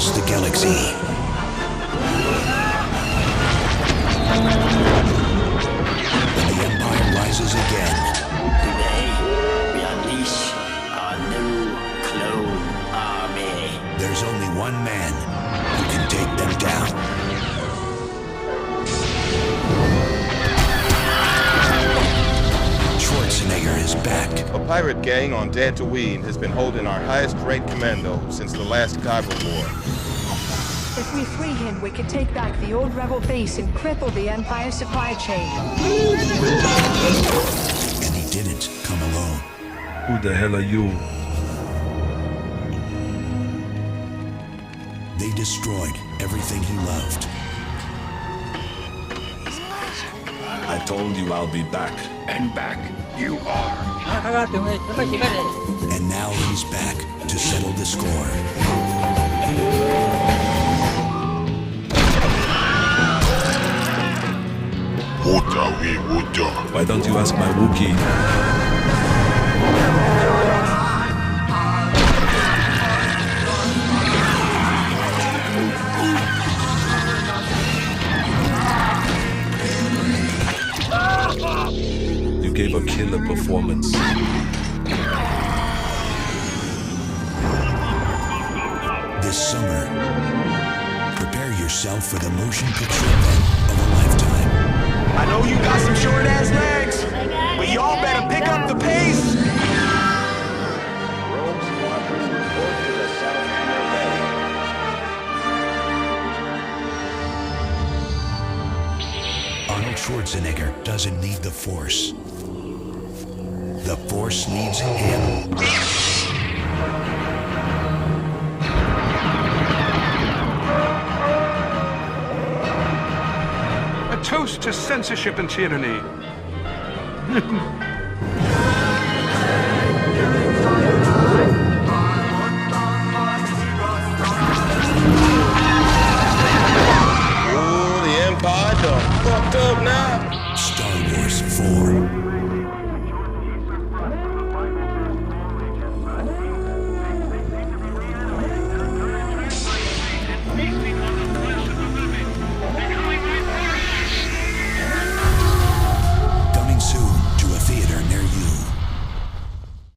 across the galaxy. And the Empire rises again. Today, we unleash our new clone army. There's only one man who can take them down. Schwarzenegger is back. A pirate gang on Dantooine has been holding our highest-ranked commando since the last Kyber War. If we free him, we can take back the old rebel base and cripple the Empire supply chain. And he didn't come alone. Who the hell are you? They destroyed everything he loved. I told you I'll be back. And back you are. And now he's back to settle the score. Why don't you ask my Wookiee? You gave a killer performance. This summer, prepare yourself for the motion picture event of a lifetime. I know you got some short-ass legs, but y'all better pick up the pace! Arnold Schwarzenegger doesn't need the Force. The Force needs him. A toast to censorship and tyranny. Oh, the Empire done fucked up now. Star Wars 4.